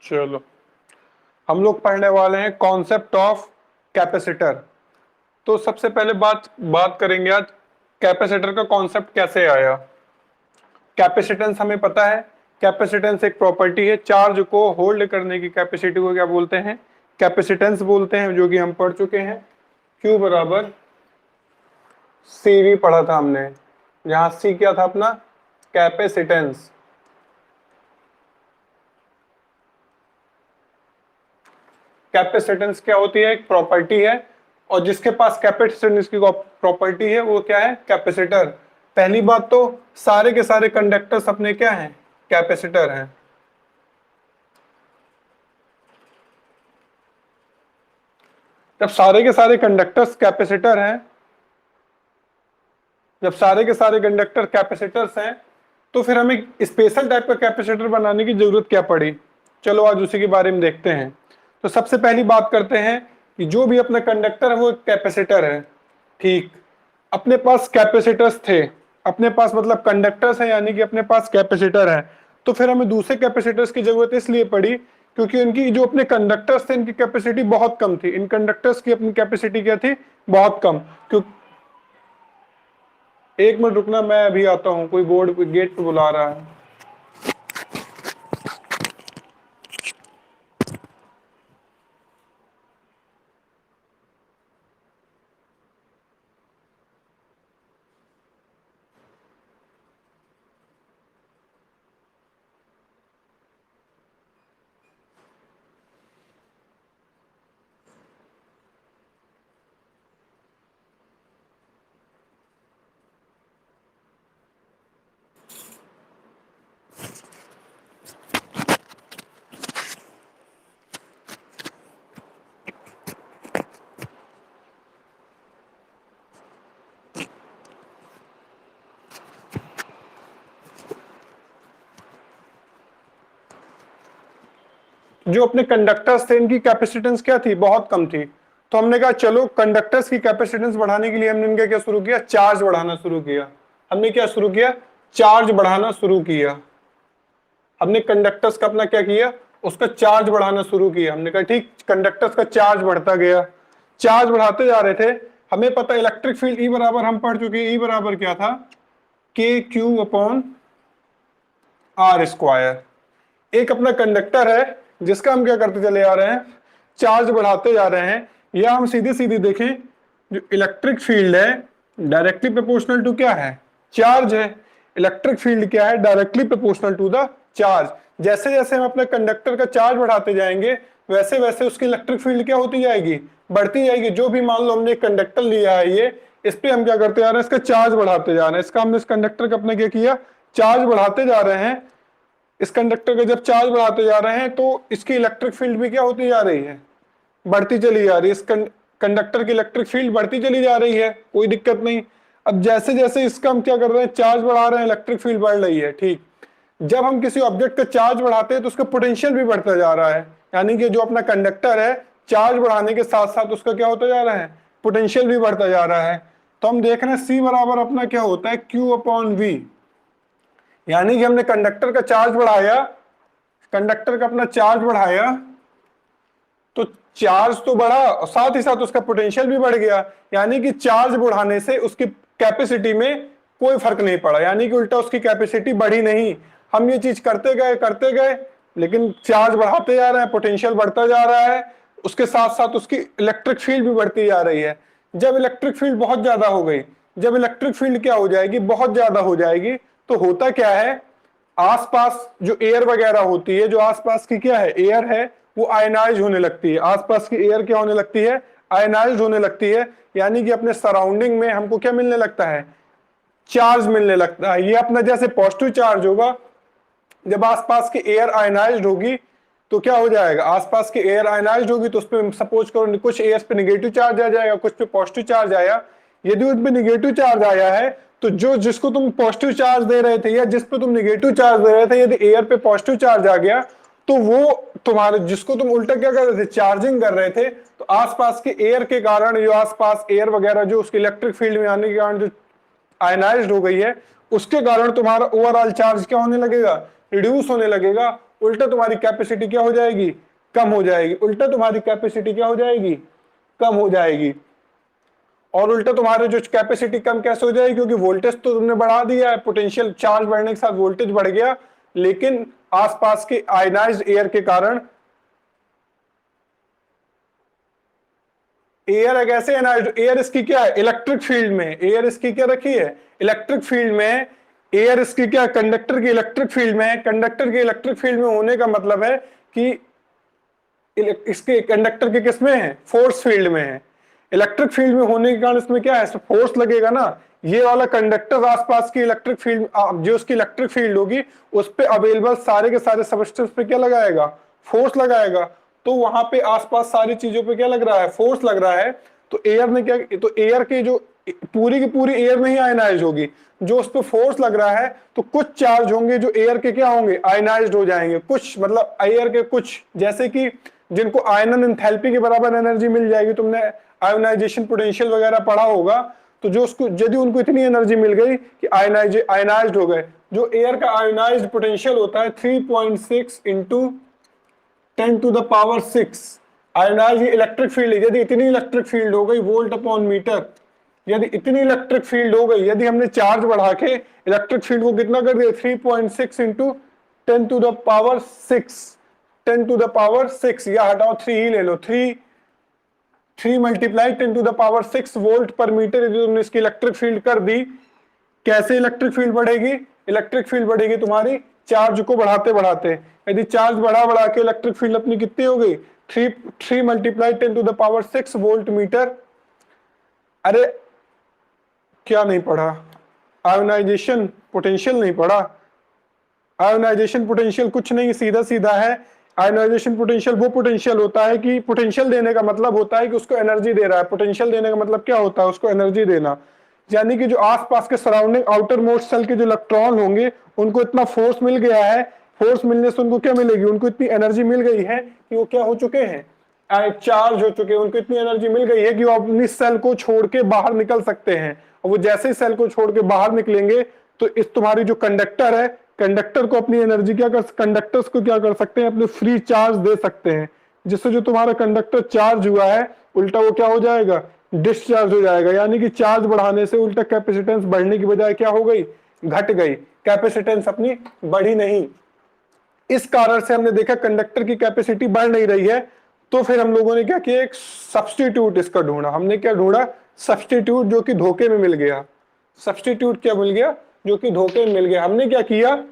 चलो, हम लोग पढ़ने वाले हैं कॉन्सेप्ट ऑफ कैपेसिटर। तो सबसे पहले बात बात करेंगे आज कैपेसिटर का कॉन्सेप्ट कैसे आया। कैपेसिटेंस हमें पता है, कैपेसिटेंस एक प्रॉपर्टी है, चार्ज को होल्ड करने की कैपेसिटी को क्या बोलते हैं, कैपेसिटेंस बोलते हैं, जो कि हम पढ़ चुके हैं। Q बराबर CV पढ़ा था हमने, जहां C क्या था अपना कैपेसिटेंस। कैपेसिटेंस क्या होती है, एक प्रॉपर्टी है, और जिसके पास कैपेसिटेंस की प्रॉपर्टी है वो क्या है, कैपेसिटर। पहली बात तो सारे के सारे कंडक्टर्स अपने क्या हैं, कैपेसिटर हैं। जब सारे के सारे कंडक्टर्स कैपेसिटर हैं, जब सारे के सारे कंडक्टर कैपेसिटर्स हैं, तो फिर हमें स्पेशल टाइप का कैपेसिटर बनाने की जरूरत क्या पड़ी। चलो आज उसी के बारे में देखते हैं। तो सबसे पहली बात करते हैं कि जो भी अपना कंडक्टर है वो कैपेसिटर है। ठीक, अपने पास कैपेसिटर्स थे, अपने पास मतलब कंडक्टर्स है, यानी कि अपने पास कैपेसिटर है। तो फिर हमें दूसरे कैपेसिटर्स की जरूरत इसलिए पड़ी क्योंकि उनकी जो अपने कंडक्टर्स थे इनकी कैपेसिटी बहुत कम थी। इन कंडक्टर्स की अपनी कैपेसिटी क्या थी, बहुत कम। क्यों, एक मिनट रुकना, मैं अभी आता हूं, कोई बोर्ड गेट पे बुला रहा है। जो अपने कंडक्टर्स थे इनकी कैपेसिटेंस क्या थी, बहुत कम थी। तो हमने कहा चलो कंडक्टर्स की कैपेसिटेंस बढ़ाने के लिए हमने इनका क्या शुरू किया, चार्ज बढ़ाना शुरू किया। हमने क्या शुरू किया, चार्ज बढ़ाना शुरू किया। हमने कंडक्टर्स का अपना क्या किया, उसका चार्ज बढ़ाना शुरू किया। हमने कहा ठीक, कंडक्टर्स का चार्ज बढ़ता गया, चार्ज बढ़ाते जा रहे थे। हमें पता इलेक्ट्रिक फील्ड ई बराबर हम पढ़ चुके, ई बराबर क्या था, के क्यू अपॉन आर स्क्वायर। एक अपना कंडक्टर है जिसका हम क्या करते चले आ रहे हैं, चार्ज बढ़ाते जा रहे हैं। या हम सीधी सीधी देखें, जो इलेक्ट्रिक फील्ड है डायरेक्टली प्रोपोर्शनल टू क्या है, चार्ज है। इलेक्ट्रिक फील्ड क्या है, directly proportional to the charge. जैसे जैसे हम अपने कंडक्टर का चार्ज बढ़ाते जाएंगे वैसे वैसे उसकी इलेक्ट्रिक फील्ड क्या होती जाएगी, बढ़ती जाएगी। जो भी मान लो हमने कंडक्टर लिया है ये, इस पे हम क्या करते जा रहे हैं, इसका चार्ज बढ़ाते जा रहे हैं। इसका हमने इस कंडक्टर का अपने क्या किया, चार्ज बढ़ाते जा रहे हैं। इस कंडक्टर का जब चार्ज बढ़ाते जा रहे हैं तो इसकी इलेक्ट्रिक फील्ड भी क्या होती जा रही है, बढ़ती चली जा रही है। इस कंडक्टर की इलेक्ट्रिक फील्ड बढ़ती चली जा रही है, कोई दिक्कत नहीं। अब जैसे जैसे इसका हम क्या कर रहे हैं, चार्ज बढ़ा रहे हैं, इलेक्ट्रिक फील्ड बढ़ रही है। ठीक, जब हम किसी ऑब्जेक्ट का चार्ज बढ़ाते हैं तो उसका पोटेंशियल भी बढ़ता जा रहा है। यानी कि जो अपना कंडक्टर है, चार्ज बढ़ाने के साथ साथ उसका क्या होता जा रहा है, पोटेंशियल भी बढ़ता जा रहा है। तो हम देख रहे हैं सी बराबर अपना क्या होता है, क्यू अपॉन वी। यानी कि हमने कंडक्टर का चार्ज बढ़ाया, कंडक्टर का अपना चार्ज बढ़ाया, तो चार्ज तो बढ़ा और साथ ही साथ उसका पोटेंशियल भी बढ़ गया। यानी कि चार्ज बढ़ाने से उसकी कैपेसिटी में कोई फर्क नहीं पड़ा, यानी कि उल्टा उसकी कैपेसिटी बढ़ी नहीं। हम ये चीज करते गए, लेकिन चार्ज बढ़ाते जा रहे हैं, पोटेंशियल बढ़ता जा रहा है, उसके साथ साथ उसकी इलेक्ट्रिक फील्ड भी बढ़ती जा रही है। जब इलेक्ट्रिक फील्ड बहुत ज्यादा हो गई, जब इलेक्ट्रिक फील्ड क्या हो जाएगी, बहुत ज्यादा हो जाएगी, तो होता क्या है, आसपास जो एयर वगैरह होती है, जो आसपास की क्या है, एयर है, वो आयनाइज होने लगती है। आसपास की एयर क्या होने लगती है, आयनाइज होने लगती है। यानी कि अपने सराउंडिंग में हमको क्या मिलने लगता है, चार्ज मिलने लगता है। ये अपना जैसे पॉजिटिव चार्ज होगा, जब आसपास की एयर आयनाइज्ड होगी तो क्या हो जाएगा, आसपास की एयर आयनाइज्ड होगी तो उस पर सपोज करो कुछ एयर पे निगेटिव चार्ज आ जाएगा, कुछ पे पॉजिटिव चार्ज आया। यदि उस पे निगेटिव चार्ज आया है तो जो जिसको तुम पॉजिटिव चार्ज दे रहे थे या जिस पे तुम निगेटिव चार्ज दे रहे थे, यदि एयर पे पॉजिटिव चार्ज आ गया तो वो तुम्हारे, जिसको तुम उल्टा क्या कर रहे थे, चार्जिंग कर रहे थे, तो आसपास के एयर के कारण, जो आसपास एयर वगैरह जो उसके इलेक्ट्रिक फील्ड में आने के कारण जो आयनाइज्ड हो गई है, उसके कारण तुम्हारा ओवरऑल चार्ज क्या होने लगेगा, रिड्यूस होने लगेगा। उल्टा तुम्हारी कैपेसिटी क्या हो जाएगी, कम हो जाएगी। उल्टा तुम्हारी कैपेसिटी क्या हो जाएगी, कम हो जाएगी। और उल्टा तुम्हारे जो कैपेसिटी कम कैसे हो जाएगी, क्योंकि वोल्टेज तो तुमने बढ़ा दिया है, पोटेंशियल चार्ज बढ़ने के साथ वोल्टेज बढ़ गया, लेकिन आसपास के आयनाइज्ड एयर के कारण, एयर एक ऐसे आयनाइज्ड एयर, इसकी क्या है, इलेक्ट्रिक फील्ड में, एयर इसकी क्या रखी है, इलेक्ट्रिक फील्ड में। एयर इसकी क्या, कंडक्टर की इलेक्ट्रिक फील्ड में है। कंडक्टर के इलेक्ट्रिक फील्ड में होने का मतलब है कि इसके कंडक्टर के किस में है, फोर्स फील्ड में है। इलेक्ट्रिक फील्ड में होने के कारण इसमें क्या है, फोर्स लगेगा ना। ये वाला कंडक्टर आसपास की इलेक्ट्रिक फील्ड, जो उसकी इलेक्ट्रिक फील्ड होगी उस पे अवेलेबल सारे के सारे सबस्टेंस पे क्या लगाएगा, फोर्स लगाएगा। तो वहां पे आसपास सारी चीजों पे क्या लग रहा है, फोर्स लग रहा है। तो एयर ने क्या, तो एयर की जो पूरी की पूरी एयर नहीं आयनाइज होगी, जो उस पर फोर्स लग रहा है, तो कुछ चार्ज होंगे जो एयर के क्या होंगे, आयनाइज्ड हो जाएंगे। कुछ मतलब एयर के कुछ, जैसे कि जिनको आयनन एंथैल्पी के बराबर एनर्जी मिल जाएगी, तुमने आयोनाइजेशन पोटेंशियल वगैरह पढ़ा होगा। तो जो उसको, यदि उनको इतनी एनर्जी मिल गई कि आयनाइज्ड हो गए, जो एयर का आयोनाइज्ड पोटेंशियल होता है 3.6 इंटू 10⁶। आयोनाइज इलेक्ट्रिक फील्ड, यदि इतनी इलेक्ट्रिक फील्ड हो गई, वोल्ट अपॉन मीटर, यदि इतनी इलेक्ट्रिक फील्ड हो गई, यदि हमने चार्ज बढ़ा के इलेक्ट्रिक फील्ड को कितना कर दिया, 3.6 इंटू 10⁶, 10⁶, या हटाओ 3 ही ले लो, 3 मल्टीप्लाई 10⁶ वोल्ट पर मीटर, यदि तुमने इसकी इलेक्ट्रिक फील्ड कर दी। कैसे इलेक्ट्रिक फील्ड बढ़ेगी, इलेक्ट्रिक फील्ड बढ़ेगी तुम्हारी चार्ज को बढ़ाते बढ़ाते। यदि चार्ज बढ़ा बढ़ा के इलेक्ट्रिक फील्ड अपनी कितनी हो गई, 3 मल्टीप्लाई 10⁶ वोल्ट मीटर। अरे क्या नहीं पढ़ा, आयोनाइजेशन पोटेंशियल नहीं पढ़ा। आयोनाइजेशन पोटेंशियल कुछ नहीं, सीधा सीधा है। आयोनाइजेशन पोटेंशियल वो पोटेंशियल होता है कि, पोटेंशियल देने का मतलब होता है कि उसको एनर्जी दे रहा है। पोटेंशियल देने का मतलब क्या होता है, उसको एनर्जी देना। यानी कि जो आसपास के सराउंडिंग आउटर मोस्ट सेल के जो इलेक्ट्रॉन होंगे, उनको इतना फोर्स मिल गया है, फोर्स मिलने से उनको क्या मिलेगी, उनको इतनी एनर्जी मिल गई है कि वो क्या हो चुके हैं, चार्ज हो चुके हैं। उनको इतनी एनर्जी मिल गई है कि वो अपनी सेल को छोड़ के बाहर निकल सकते हैं। और वो जैसे ही सेल को छोड़ के बाहर निकलेंगे, तो इस तुम्हारी जो कंडक्टर है, कंडक्टर को अपनी एनर्जी क्या कर, कंडक्टर्स को क्या कर सकते हैं, अपने फ्री चार्ज दे सकते हैं, जिससे जो तुम्हारा कंडक्टर चार्ज हुआ है, उल्टा वो क्या हो जाएगा, डिस्चार्ज हो जाएगा। यानी कि चार्ज बढ़ाने से उल्टा कैपेसिटेंस बढ़ने की बजाय क्या हो गई, घट गई, कैपेसिटेंस अपनी बढ़ी नहीं। इस कारण से हमने देखा कंडक्टर की कैपेसिटी बढ़ नहीं रही है। तो फिर हम लोगों ने क्या किया, एक सब्स्टिट्यूट इसका ढूंढा। हमने क्या ढूंढा, सब्स्टिट्यूट, जो कि धोखे में मिल गया। सब्स्टिट्यूट क्या मिल गया, जो कि धोखे में मिल गया। हमने क्या किया,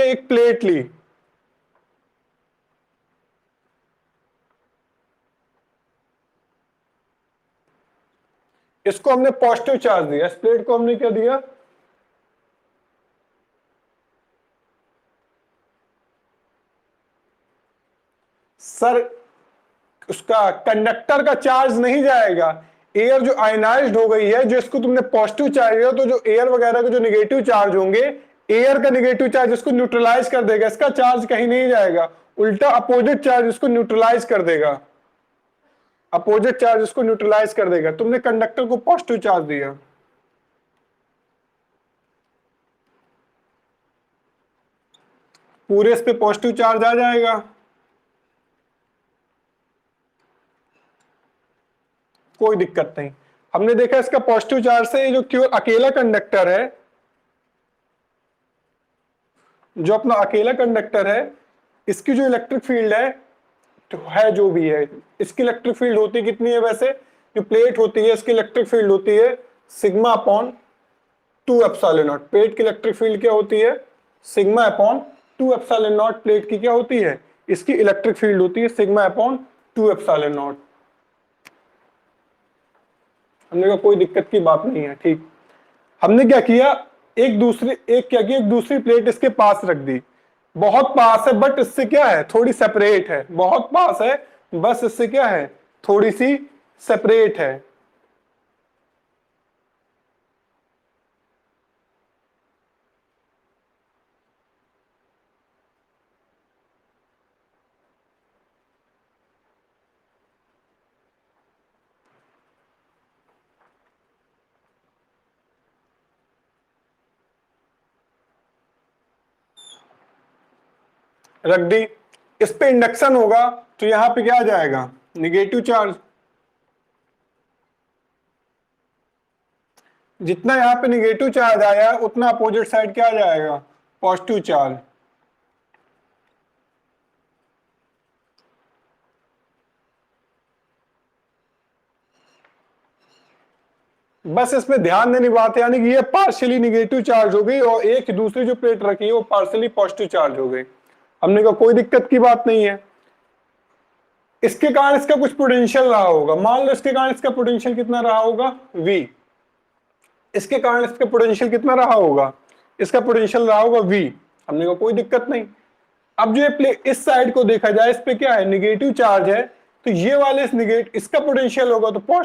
एक प्लेट ली, इसको हमने पॉजिटिव चार्ज दिया, इस प्लेट को हमने क्या दिया, सर उसका कंडक्टर का चार्ज नहीं जाएगा। एयर जो आयनाइज्ड हो गई है, जो इसको तुमने पॉजिटिव चार्ज दिया, तो जो एयर वगैरह के जो नेगेटिव चार्ज होंगे, एयर का नेगेटिव चार्ज इसको न्यूट्रलाइज कर देगा, इसका चार्ज कहीं नहीं जाएगा। उल्टा अपोजिट चार्ज इसको न्यूट्रलाइज कर देगा, अपोजिट चार्ज इसको न्यूट्रलाइज कर देगा। तुमने कंडक्टर को पॉजिटिव चार्ज दिया, पूरे इस पे पॉजिटिव चार्ज आ जाएगा, कोई दिक्कत नहीं। हमने देखा इसका पॉजिटिव चार्ज से जो केवल अकेला कंडक्टर है, जो अपना अकेला कंडक्टर है, इसकी जो इलेक्ट्रिक फील्ड है, तो है जो भी है, इसकी इलेक्ट्रिक फील्ड होती कितनी है वैसे, जो प्लेट होती है इसकी इलेक्ट्रिक फील्ड होती है sigma upon 2 epsilon not. Plate की इलेक्ट्रिक फील्ड क्या होती है, sigma upon 2 epsilon not. Plate की क्या होती है, इसकी इलेक्ट्रिक फील्ड होती है सिग्मा अपॉन 2 एप्सिलॉन नॉट। हमने कहा कोई दिक्कत की बात नहीं है, ठीक। हमने क्या किया, एक दूसरी प्लेट इसके पास रख दी। बहुत पास है, बट इससे क्या है, थोड़ी सेपरेट है। बहुत पास है, बस इससे क्या है, थोड़ी सी सेपरेट है। रख दी, इस पे इंडक्शन होगा तो यहां पे क्या आ जाएगा, निगेटिव चार्ज। जितना यहां पे निगेटिव चार्ज आया उतना अपोजिट साइड क्या आ जाएगा, पॉजिटिव चार्ज। बस इसमें ध्यान देने की बात है, यानी कि ये पार्शियली निगेटिव चार्ज हो गई और एक दूसरी जो प्लेट रखी है वो पार्शियली पॉजिटिव चार्ज हो गई। हमने कहा कोई दिक्कत की बात नहीं है। इसके कारण इसका कुछ पोटेंशियल रहा होगा, मान लो इसके कारण इसका पोटेंशियल कितना रहा होगा, V। इसके कारण इसका पोटेंशियल कितना रहा होगा, इसका पोटेंशियल रहा होगा V। हमने कहा कोई दिक्कत नहीं। अब जो ये इस साइड को देखा जाए, इस पे क्या है, निगेटिव चार्ज है, तो ये वाले इस इसका पोटेंशियल होगा, तो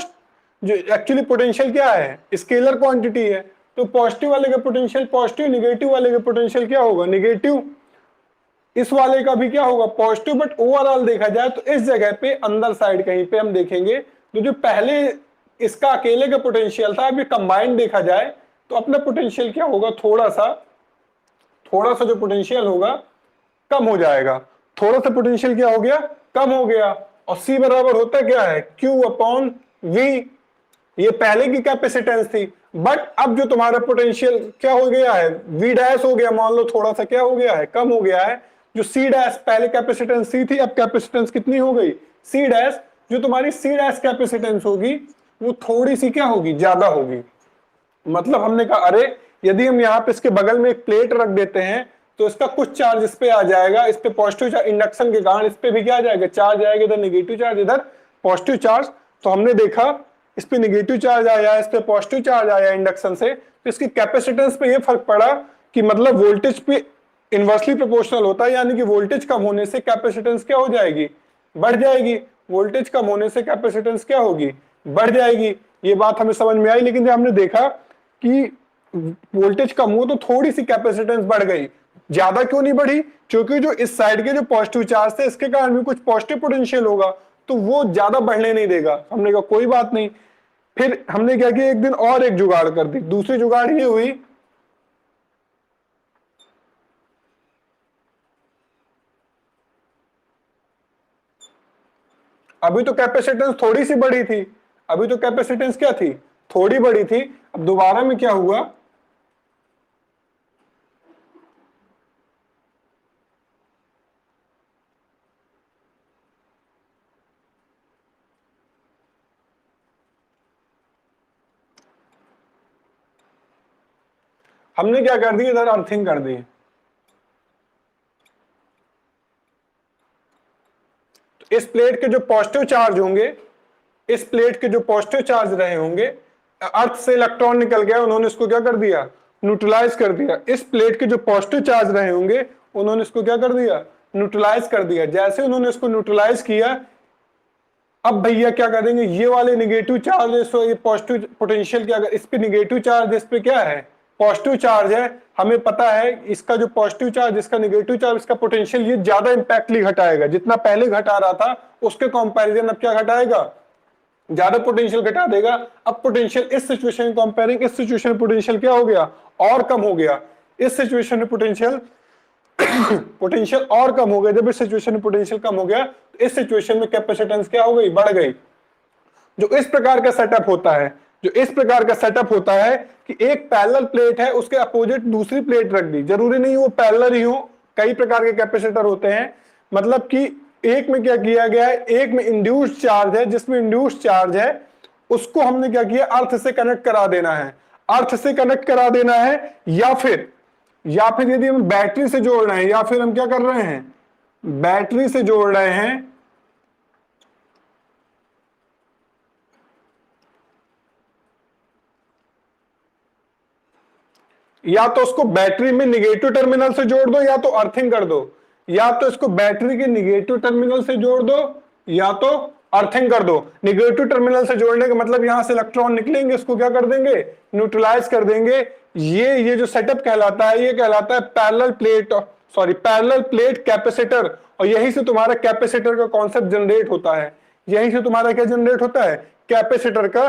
जो एक्चुअली पोटेंशियल क्या है, स्केलर क्वांटिटी है, तो पॉजिटिव वाले का पोटेंशियल पॉजिटिव, निगेटिव वाले का पोटेंशियल क्या होगा, निगेटिव। इस वाले का भी क्या होगा, पॉजिटिव। बट ओवरऑल देखा जाए तो इस जगह पे अंदर साइड कहीं पे हम देखेंगे तो जो पहले इसका अकेले का पोटेंशियल था, अभी कंबाइंड देखा जाए तो अपना पोटेंशियल क्या होगा, थोड़ा सा जो पोटेंशियल होगा कम हो जाएगा। थोड़ा सा पोटेंशियल क्या हो गया, कम हो गया। और C बराबर होता क्या है, Q अपॉन V। ये पहले की कैपेसिटेंस थी, बट अब जो तुम्हारा पोटेंशियल क्या हो गया है, V डैश हो गया, मान लो थोड़ा सा क्या हो गया है, कम हो गया है। जो C डैश, पहले कैपेसिटेंस C थी, अब कैपेसिटेंस कितनी हो गई, C डैश। जो तुम्हारी C डैश कैपेसिटेंस होगी वो थोड़ी सी क्या होगी, ज्यादा होगी। मतलब हमने कहा अरे यदि हम यहाँ पे इसके बगल में एक प्लेट रख देते हैं तो इसका कुछ चार्ज इस पे आ जाएगा, इस पे पॉजिटिव चार्ज इंडक्शन के कारण इस पे भी क्या आ जाएगा, चार्ज आएगा, इधर निगेटिव चार्ज, इधर पॉजिटिव चार्ज। तो हमने देखा इस पे निगेटिव चार्ज आया, इस पे पॉजिटिव चार्ज आया इंडक्शन से, तो इसकी कैपेसिटेंस पे ये फर्क पड़ा कि मतलब वोल्टेज पे इनवर्सली प्रोपोर्शनल होता है, यानी कि वोल्टेज कम होने से कैपेसिटेंस क्या हो जाएगी, बढ़ जाएगी। वोल्टेज कम होने से कैपेसिटेंस क्या होगी, बढ़ जाएगी। ये बात हमें समझ में आई। लेकिन जब हमने देखा कि वोल्टेज कम हो तो थोड़ी सी कैपेसिटेंस बढ़ गई, ज्यादा क्यों नहीं बढ़ी, क्योंकि जो इस साइड के जो पॉजिटिव चार्ज थे इसके कारण भी कुछ पॉजिटिव पोटेंशियल होगा, तो वो ज्यादा बढ़ने नहीं देगा। हमने कहा कोई बात नहीं। फिर हमने क्या किया, एक दिन और एक जुगाड़ कर दी। दूसरी जुगाड़ ये हुई, अभी तो कैपेसिटेंस थोड़ी सी बड़ी थी, अभी तो कैपेसिटेंस क्या थी, थोड़ी बड़ी थी। अब दोबारा में क्या हुआ, हमने क्या कर दी, इधर अर्थिंग कर दी। तो इस प्लेट के जो पॉजिटिव चार्ज होंगे, इस प्लेट के जो पॉजिटिव चार्ज रहे होंगे, अर्थ से इलेक्ट्रॉन निकल गया, उन्होंने इसको क्या कर दिया, न्यूट्रलाइज कर दिया। इस प्लेट के जो पॉजिटिव चार्ज रहे होंगे उन्होंने इसको क्या कर दिया, न्यूट्रलाइज कर दिया। जैसे उन्होंने इसको न्यूट्रलाइज किया, अब भैया क्या करेंगे, ये वाले निगेटिव चार्ज ये पॉजिटिव पोटेंशियल क्या, अगर इस पे निगेटिव चार्ज, इस पे क्या है, पॉजिटिव चार्ज है, हमें पता है इसका जो पॉजिटिव चार्ज, इसका निगेटिव चार्ज, इसका पोटेंशियल ये ज्यादा इंपैक्टली घटाएगा। जितना पहले घटा रहा था उसके कंपैरिजन अब क्या घटाएगा, ज्यादा पोटेंशियल घटा देगा। अब पोटेंशियल इस सिचुएशन कंपेयरिंग इस सिचुएशन में पोटेंशियल क्या हो गया, और कम हो गया। इस सिचुएशन में पोटेंशियल और कम हो गया। जब इस सिचुएशन में पोटेंशियल कम हो गया तो इस सिचुएशन में कैपेसिटेंस क्या हो गई, बढ़ गई। जो इस प्रकार का सेटअप होता है, जो इस प्रकार का सेटअप होता है कि एक पैरेलल प्लेट है, उसके अपोजिट दूसरी प्लेट रख दी, जरूरी नहीं वो पैरेलल ही हो, कई प्रकार के कैपेसिटर होते हैं। मतलब कि एक में क्या किया गया है, एक में इंड्यूस्ड चार्ज है, जिसमें इंड्यूस्ड चार्ज है उसको हमने क्या किया, अर्थ से कनेक्ट करा देना है, अर्थ से कनेक्ट करा देना है। या फिर यदि हम बैटरी से जोड़ रहे हैं, या फिर हम क्या कर रहे हैं, बैटरी से जोड़ रहे हैं, या तो उसको बैटरी में निगेटिव टर्मिनल से जोड़ दो, या तो अर्थिंग कर दो। या तो इसको बैटरी के निगेटिव टर्मिनल से जोड़ दो, या तो अर्थिंग कर दो। निगेटिव टर्मिनल से जोड़ने का मतलब यहां से इलेक्ट्रॉन निकलेंगे, इसको क्या कर देंगे, न्यूट्रलाइज कर देंगे। ये जो सेटअप कहलाता है, ये कहलाता है पैरेलल प्लेट कैपेसिटर। और यहीं से तुम्हारा कैपेसिटर का कॉन्सेप्ट जनरेट होता है। यहीं से तुम्हारा क्या जनरेट होता है, कैपेसिटर का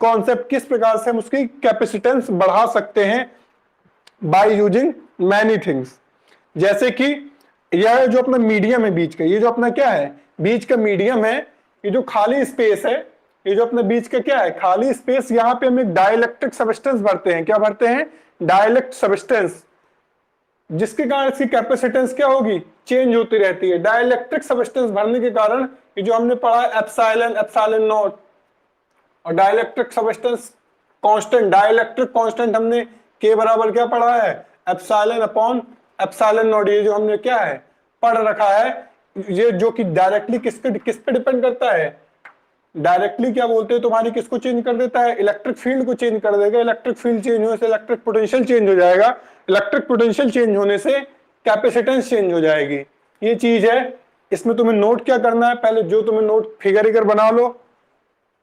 कॉन्सेप्ट। किस प्रकार से हम उसकी कैपेसिटेंस बढ़ा सकते हैं, बाय यूजिंग मैनी थिंग्स। जैसे कि यह जो अपना मीडियम है बीच का, ये जो अपना क्या है बीच का मीडियम है, ये जो खाली स्पेस है, ये जो अपने बीच का क्या है खाली स्पेस, यहाँ पे हम एक डाइलेक्ट्रिक सब्सटेंस भरते हैं। क्या भरते हैं? डाइलेक्ट सब्सटेंस, जिसके कारण इसकी कैपेसिटेंस क्या होगी? चेंज होती रहती है। डाइलेक्ट्रिक सब्सटेंस भरने के कारण ये जो हमने पढ़ा एप्सिलॉन, एप्सिलॉन नॉट, और dielectric substance constant, dielectric constant हमने के बराबर क्या पढ़ा है? Epsilon upon epsilon not. ये जो हमने क्या है पढ़ रखा है, ये जो कि डायरेक्टली किस पे डिपेंड करता है? डायरेक्टली क्या बोलते हैं तुम्हारी, किसको चेंज कर देता है? इलेक्ट्रिक फील्ड को चेंज कर देगा। इलेक्ट्रिक फील्ड चेंज होने से इलेक्ट्रिक पोटेंशियल चेंज हो जाएगा। इलेक्ट्रिक पोटेंशियल चेंज होने से कैपेसिटेंस चेंज हो जाएगी। ये चीज है। इसमें तुम्हें नोट क्या करना है? पहले जो तुम्हें नोट फिगर बना लो।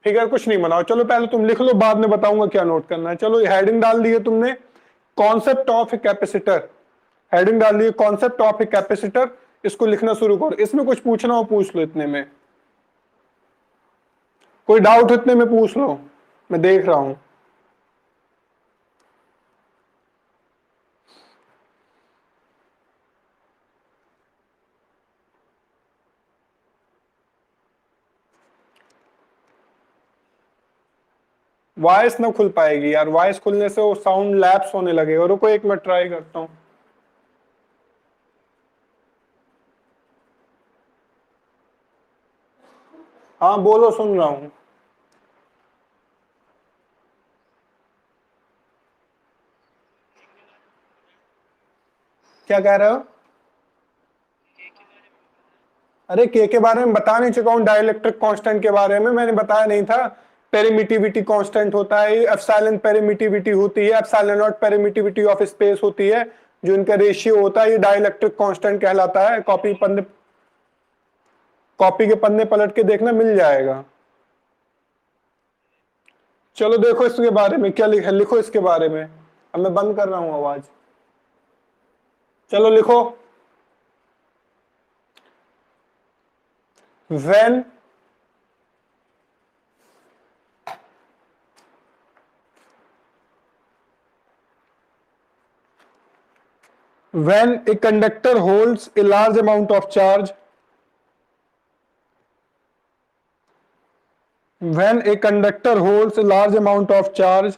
फिगर कुछ नहीं बनाओ, चलो पहले तुम लिख लो, बाद में बताऊंगा क्या नोट करना है। चलो हेडिंग डाल दी है तुमने, concept of a capacitor. Heading डाल दी है कॉन्सेप्ट ऑफ ए कैपेसिटर। इसको लिखना शुरू करो। इसमें कुछ पूछना हो पूछ लो, इतने में कोई डाउट इतने में पूछ लो, मैं देख रहा हूं। वॉइस ना खुल पाएगी यार, वॉइस खुलने से वो साउंड लैप्स होने लगेगा। रुको एक मिनट ट्राई करता हूं। हाँ बोलो, सुन रहा हूं। क्या कह रहे हो? अरे के बारे में बता नहीं चुका हूँ? डाइलेक्ट्रिक कांस्टेंट के बारे में मैंने बताया नहीं था? पेरिमिटिविटी कांस्टेंट होता है, एप्सिलॉन पेरिमिटिविटी होती है, एप्सिलॉन नॉट पेरिमिटिविटी ऑफ स्पेस होती है। जो इनका रेशियो होता है ये डाइलेक्ट्रिक कांस्टेंट कहलाता है। कॉपी के पन्ने पलट के देखना, मिल जाएगा। चलो देखो इसके बारे में क्या लिखा, लिखो इसके बारे में। अब मैं बंद कर रहा हूं आवाज। चलो लिखो। when when a conductor holds a large amount of charge, when a conductor holds a large amount of charge,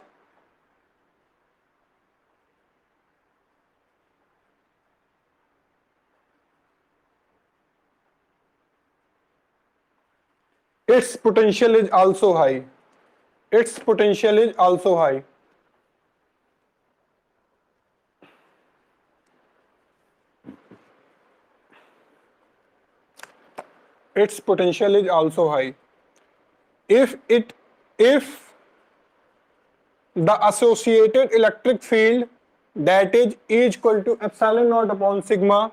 its potential is also high. Its potential is also high. Its potential is also high. If the associated electric field, that is E equal to epsilon naught upon sigma,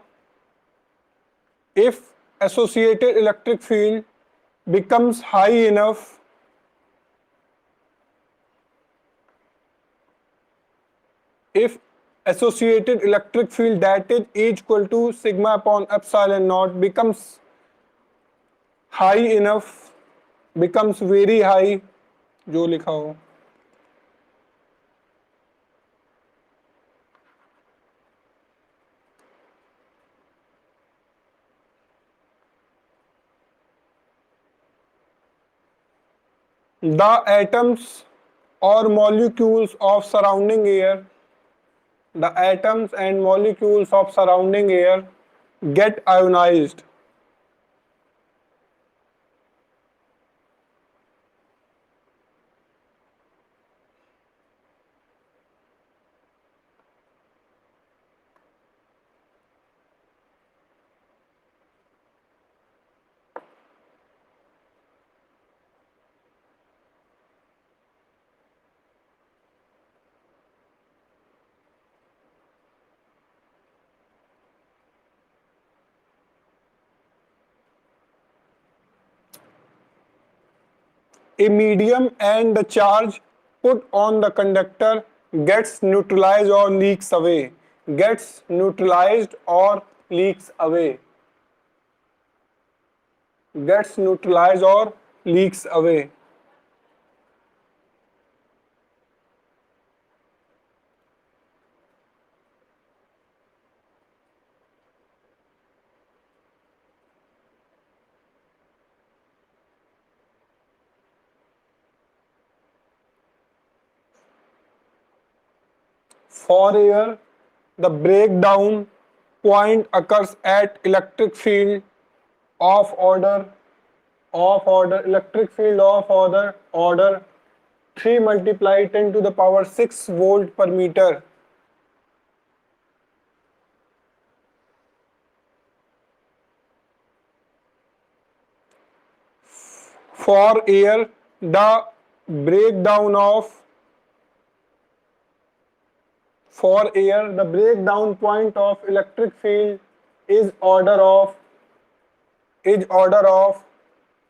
if associated electric field becomes high enough, if associated electric field, that is E equal to sigma upon epsilon naught, becomes high enough, becomes very high, जो लिखा हो, the atoms or molecules of surrounding air, the atoms and molecules of surrounding air get ionized. A medium and the charge put on the conductor gets neutralized or leaks away. Gets neutralized or leaks away. Gets neutralized or leaks away. For air, the breakdown point occurs at electric field of order electric field of order 3 multiply 10 to the power 6 volt per meter. For air, the breakdown point of electric field is order of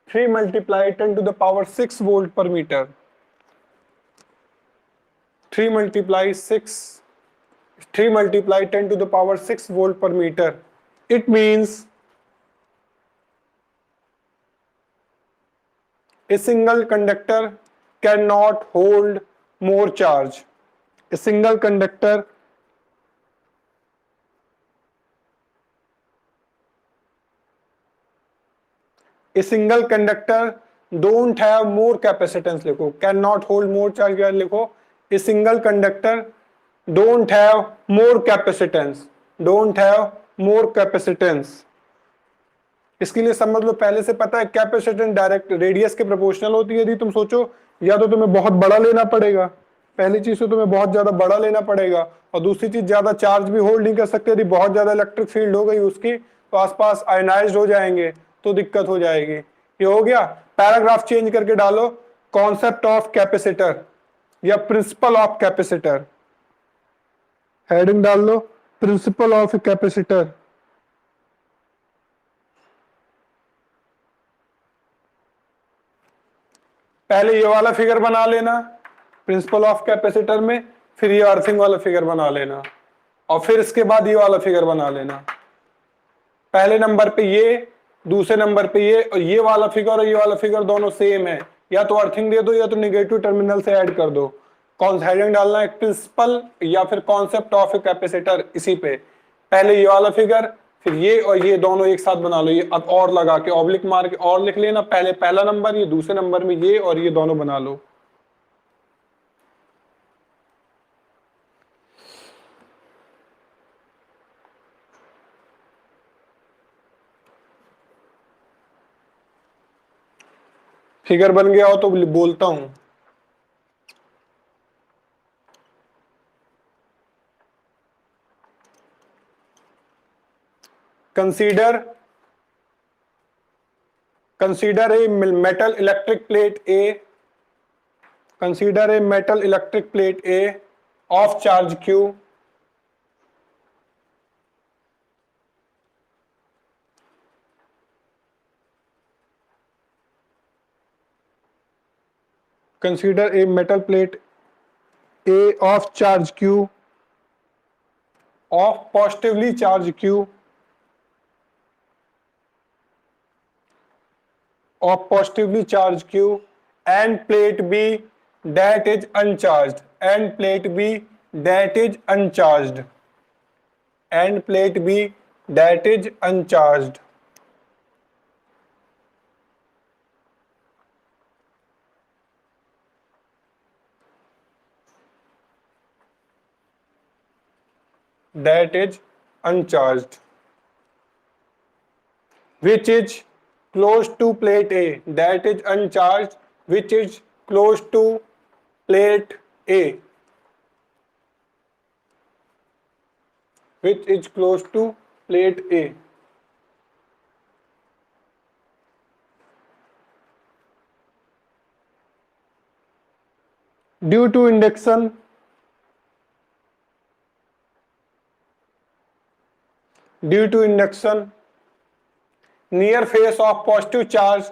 3 multiply 10 to the power 6 volt per meter. 3 multiply 10 to the power 6 volt per meter. It means a single conductor cannot hold more charge. A single conductor don't have more capacitance. लिखो, cannot hold more charge क्या लिखो, a single conductor don't have more capacitance. इसके लिए समझ लो, पहले से पता है कैपेसिटेंस डायरेक्ट रेडियस के प्रोपोर्शनल होती है। यदि तुम सोचो या तो तुम्हें बहुत बड़ा लेना पड़ेगा, पहली चीज तो तुम्हें बहुत ज्यादा बड़ा लेना पड़ेगा, और दूसरी चीज ज्यादा चार्ज भी होल्ड नहीं कर सकते। यदि बहुत ज्यादा इलेक्ट्रिक फील्ड हो गई उसकी तो आसपास आयनाइज्ड हो जाएंगे तो दिक्कत हो जाएगी। ये हो गया। पैराग्राफ चेंज करके डालो, कॉन्सेप्ट ऑफ कैपेसिटर या प्रिंसिपल ऑफ कैपेसिटर। हेडिंग डाल लो, प्रिंसिपल ऑफ कैपेसिटर। पहले ये वाला फिगर बना लेना प्रिंसिपल ऑफ कैपेसिटर में, फिर ये अर्थिंग वाला फिगर बना लेना, और फिर इसके बाद ये वाला फिगर बना लेना। पहले नंबर पे ये, दूसरे नंबर पे ये, और ये वाला फिगर और ये वाला फिगर दोनों सेम है। या तो अर्थिंग दे दो या तो निगेटिव टर्मिनल से ऐड कर दो। कौन सा हेडिंग डालना है, प्रिंसिपल या फिर कॉन्सेप्ट ऑफ ए कैपेसिटर। इसी पे पहले ये वाला फिगर, फिर ये और ये दोनों एक साथ बना लो। ये अब और लगा के ऑब्लिक मार के और लिख लेना, पहले पहला नंबर, ये दूसरे नंबर में ये और ये दोनों बना लो। फिगर बन गया हो तो बोलता हूं। Consider a metal electric plate A, consider a metal electric plate A of charge Q consider a metal plate A of charge Q, of positively charged Q, of positively charged Q, and plate B that is uncharged, and plate B that is uncharged, and plate B that is uncharged. That is uncharged, which is close to plate A, that is uncharged, which is close to plate A, which is close to plate A. Due to induction, near face of positive charge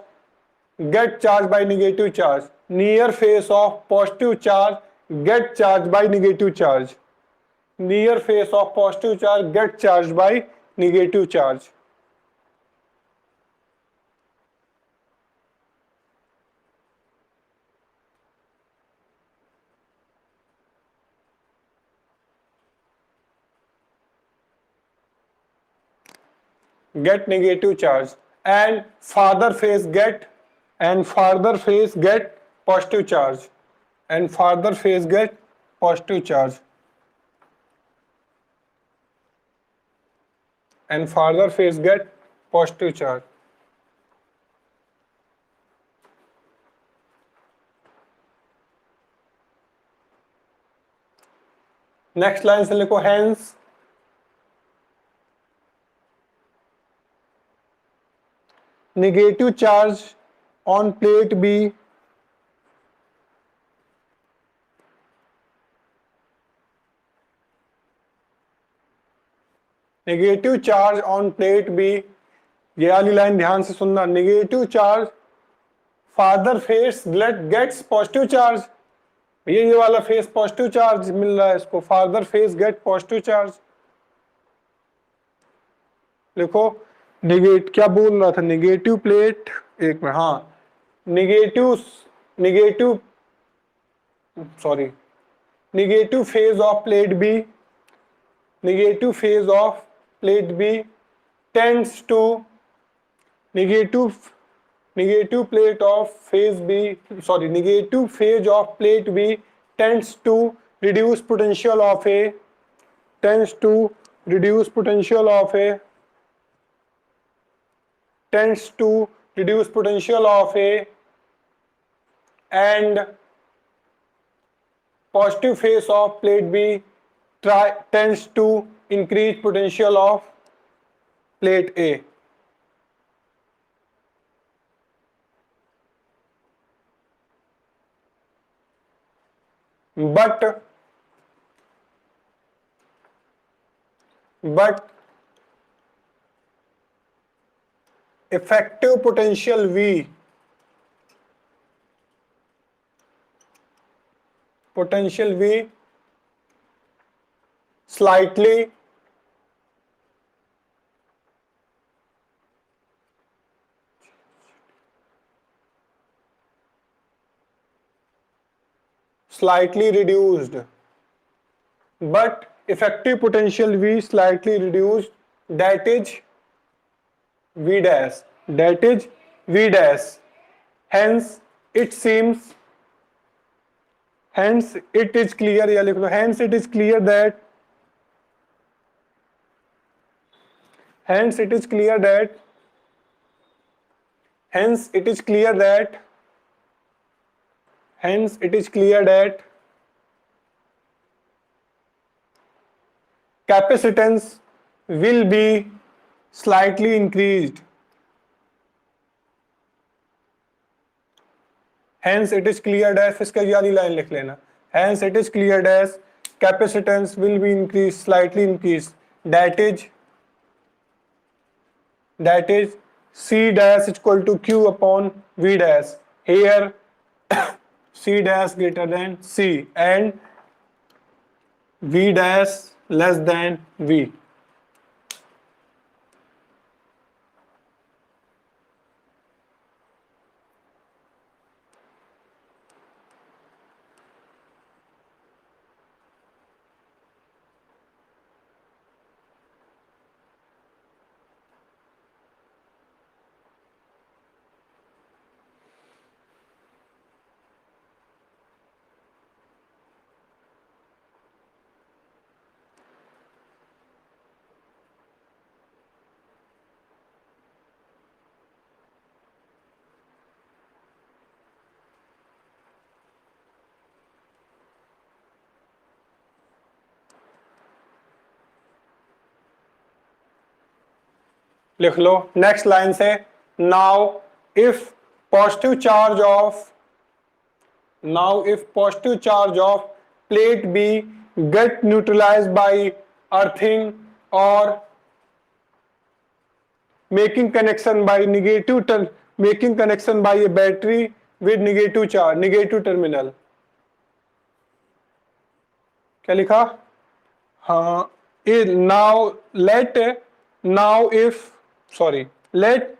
get charged by negative charge. Near face of positive charge get charged by negative charge. Near face of positive charge get charged by negative charge. Get negative charge, and farther face get positive charge, and farther face get positive charge. and farther phase get positive charge. Next line से लिखो hence negative charge on plate B negative charge on plate B, ये वाली लाइन ध्यान से सुनना, negative charge farther face gets positive charge, ये वाला फेस पॉजिटिव चार्ज मिल रहा है इसको, farther face get positive charge. देखो क्या बोल रहा था, नेगेटिव प्लेट, एक मिनट, हाँ negative negative sorry negative phase of plate B, negative phase of plate B tends to negative plate of phase B, sorry, negative phase of plate B tends to reduce potential of A, tends to reduce potential of A, tends to reduce potential of A, and positive phase of plate B tends to increase potential of plate A. But effective potential V, slightly reduced, but effective potential V slightly reduced, that is V dash, hence it seems, hence it is clear, या लिख लो, hence it is clear that capacitance will be slightly increased. Hence it is clear that, इसका ये वाली line लिख लेना, hence it is clear that capacitance will be increased, slightly increased, that is C dash is equal to Q upon V dash. Here C dash greater than C and V dash less than V. लिख लो next line से, now if positive charge of plate B get neutralized by earthing और making connection by a battery with negative charge, negative terminal, क्या लिखा, हाँ, let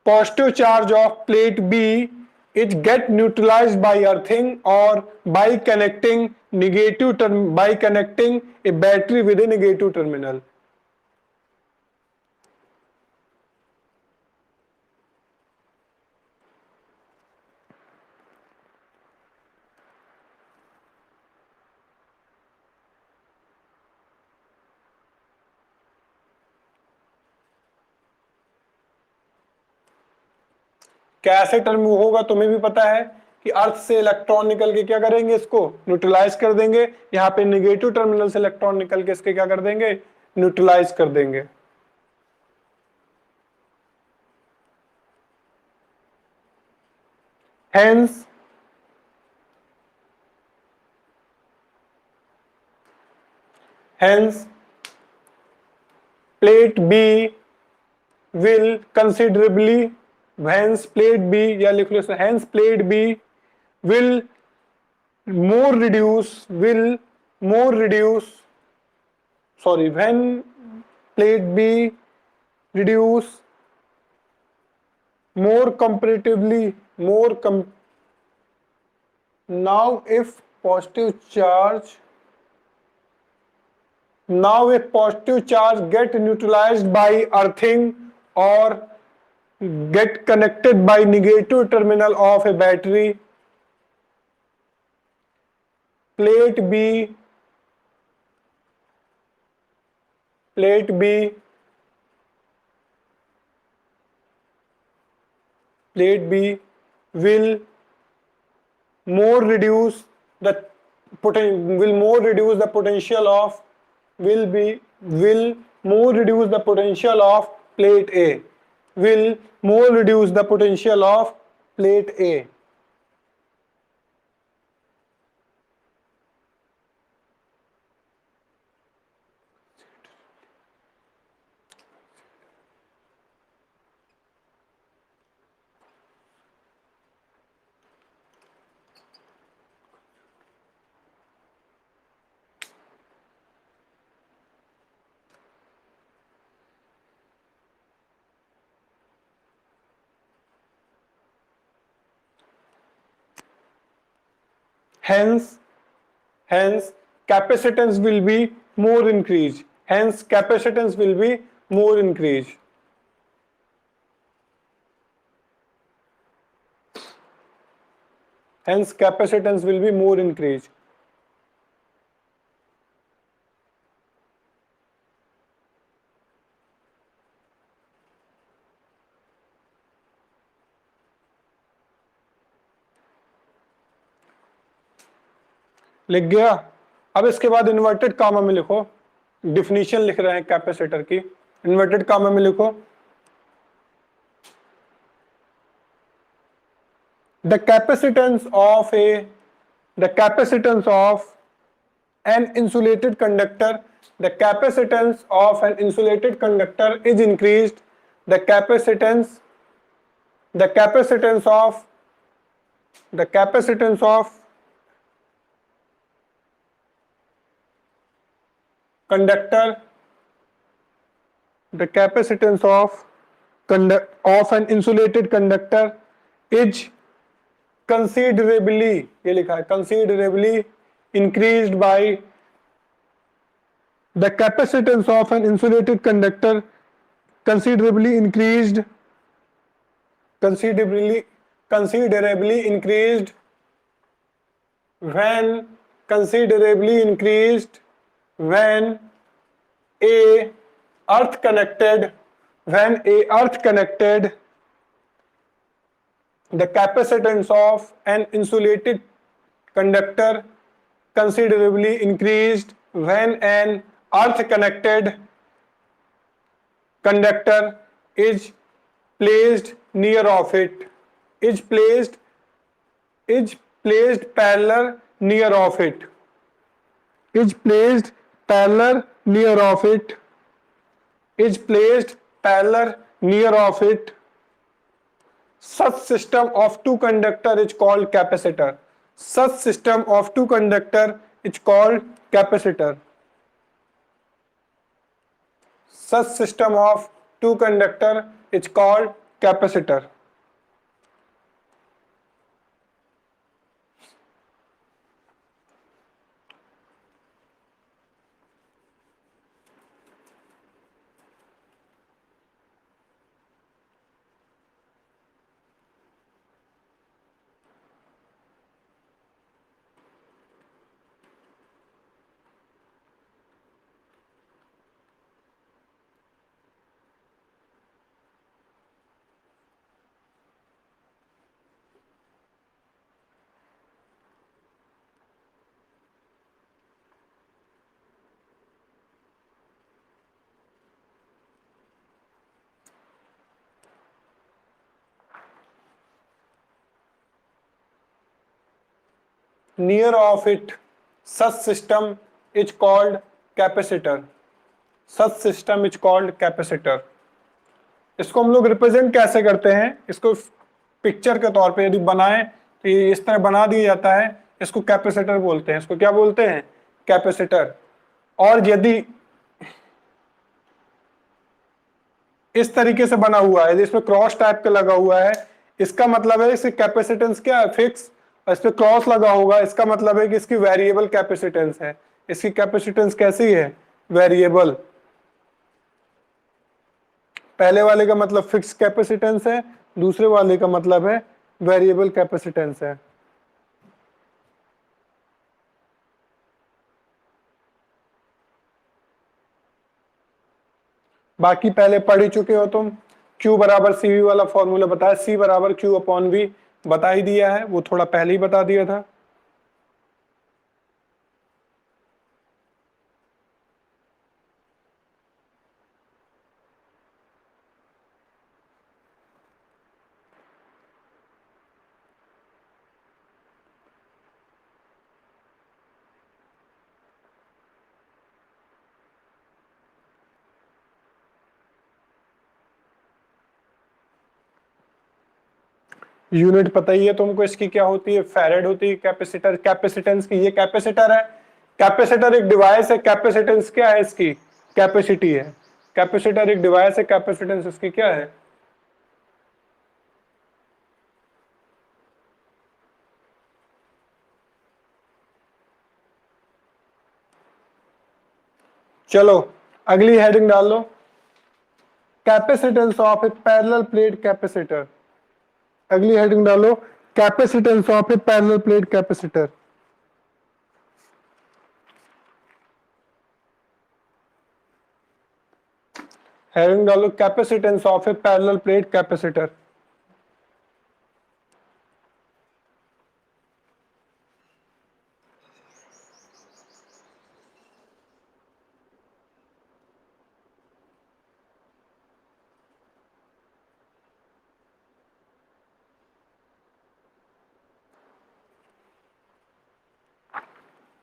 positive charge of plate B it get neutralized by earthing or by connecting a battery with a negative terminal. क्या ऐसे term होगा, तुम्हें भी पता है कि अर्थ से इलेक्ट्रॉन निकल के क्या करेंगे, इसको न्यूट्रलाइज कर देंगे। यहाँ पे निगेटिव टर्मिनल से इलेक्ट्रॉन निकल के इसके क्या कर देंगे, न्यूट्रलाइज कर देंगे। Hence, hence plate B will considerably, hence plate B या लिख लो, hence plate B will more reduce, will more reduce, sorry, when plate B reduce more comparatively, more now if positive charge, now if positive charge get neutralized by earthing or get connected by negative terminal of a battery, plate B plate B plate B will more reduce the will more reduce the potential of will more reduce the potential of plate A, will more reduce the potential of plate A. Hence capacitance will be more increased. Hence capacitance will be more increased. Hence capacitance will be more increased. लिख गया। अब इसके बाद inverted comma में लिखो, definition लिख रहे हैं कैपेसिटर की, इन्वर्टेड कामा में लिखो the capacitance of an insulated conductor, the capacitance of an insulated conductor is increased, the capacitance of conductor, the capacitance of an insulated conductor is considerably, ये लिखा है considerably increased by the capacitance of an insulated conductor considerably increased when considerably increased when a earth connected the capacitance of an insulated conductor considerably increased when an earth connected conductor is placed near of it, is placed parallel near of it, is placed parallel near of it, is placed parallel near of it. Such system of two conductor is called capacitor. Such system of two conductor is called capacitor. Such system of two conductor is called capacitor. Near of it such system is called capacitor. Such system is called capacitor. इसको हम लोग represent कैसे करते हैं, इसको picture के तौर पे यदि बनाएं तो ये इस तरह बना दिया जाता है, इसको कैपेसिटर बोलते हैं। इसको क्या बोलते हैं? कैपेसिटर। और यदि इस तरीके से बना हुआ है, इसमें क्रॉस टाइप का लगा हुआ है, इसका मतलब है इसकी कैपेसिटेंस क्या है? फिक्स। और इस पे क्रॉस लगा होगा, इसका मतलब है कि इसकी वेरिएबल कैपेसिटेंस है। इसकी कैपेसिटेंस कैसी है? वेरिएबल। पहले वाले का मतलब फिक्स कैपेसिटेंस है, दूसरे वाले का मतलब है वेरिएबल कैपेसिटेंस है। बाकी पहले पढ़ ही चुके हो तुम। Q बराबर CV वाला फॉर्मूला बताया, C बराबर Q अपॉन V बता ही दिया है, वो थोड़ा पहले ही बता दिया था। यूनिट पता ही है तुमको इसकी क्या होती है? फैरेड होती है। कैपेसिटर, कैपेसिटेंस की, ये कैपेसिटर है। कैपेसिटर एक डिवाइस है, कैपेसिटेंस क्या है इसकी? कैपेसिटी है। कैपेसिटर एक डिवाइस है, कैपेसिटेंस इसकी क्या है? चलो अगली हेडिंग डाल लो, capacitance of a parallel plate capacitor. अगली हेडिंग डालो, capacitance of a parallel plate capacitor. Heading डालो, capacitance of a parallel plate capacitor.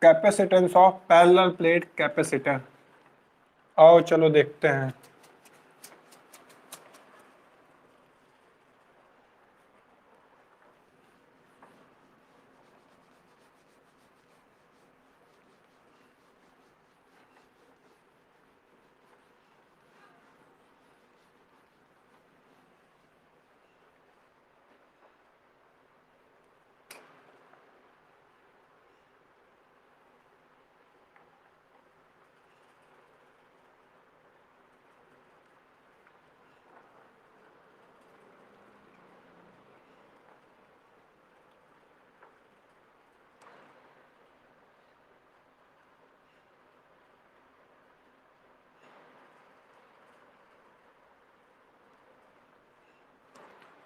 Capacitance of parallel plate capacitor. आओ चलो देखते हैं।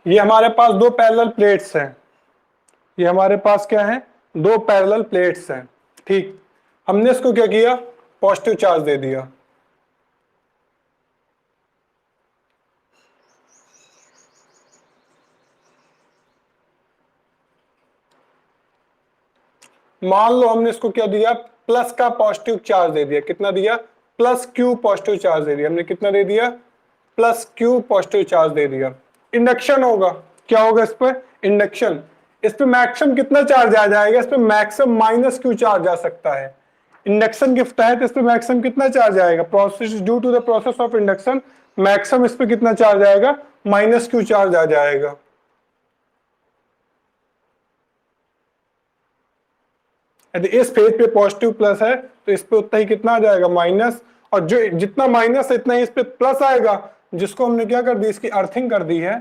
ये हमारे पास दो पैरेलल प्लेट्स हैं। ये हमारे पास क्या है? दो पैरेलल प्लेट्स हैं। ठीक, हमने इसको क्या किया? पॉजिटिव चार्ज दे दिया। मान लो हमने इसको क्या दिया? प्लस का पॉजिटिव चार्ज दे दिया। कितना दिया? प्लस Q पॉजिटिव चार्ज दे दिया हमने। कितना दे दिया? प्लस Q पॉजिटिव चार्ज दे दिया। इंडक्शन होगा। क्या होगा इस पर? इंडक्शन। इस पे मैक्सिमम कितना चार्ज आ जाएगा? इस पे मैक्सिमम माइनस Q चार्ज आ सकता है। इंडक्शन के तहत इस पे मैक्सिमम कितना चार्ज आएगा? Process due to the process of induction, maximum इस पे कितना चार्ज आएगा? माइनस Q चार्ज आ जाएगा। यदि इस फेज पे पॉजिटिव प्लस है तो इस पे उतना ही कितना आ जाएगा? माइनस। और जो जितना माइनस है इतना ही इस पे प्लस आएगा, जिसको हमने क्या कर दी? इसकी अर्थिंग कर दी है,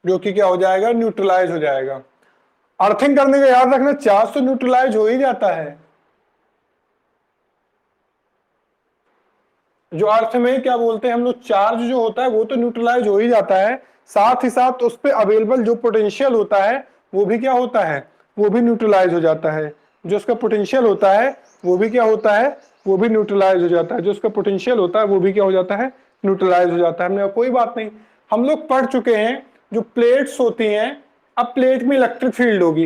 जो कि क्या हो जाएगा? न्यूट्रलाइज हो जाएगा। अर्थिंग करने का याद रखना, चार्ज तो न्यूट्रलाइज हो ही जाता है। जो अर्थ में क्या बोलते हैं हम लोग, चार्ज जो होता है वो तो न्यूट्रलाइज हो ही जाता है, साथ ही साथ उस पर अवेलेबल जो पोटेंशियल होता है वो भी क्या होता है? वो भी न्यूट्रलाइज हो जाता है। जो उसका पोटेंशियल होता है वो भी क्या होता है? वो भी न्यूट्रलाइज हो जाता है। जो उसका पोटेंशियल होता है वो भी क्या हो जाता है? न्यूट्रलाइज हो जाता है। हमने कोई बात नहीं, हम लोग पढ़ चुके हैं जो प्लेट्स होती हैं, अब प्लेट में इलेक्ट्रिक फील्ड होगी,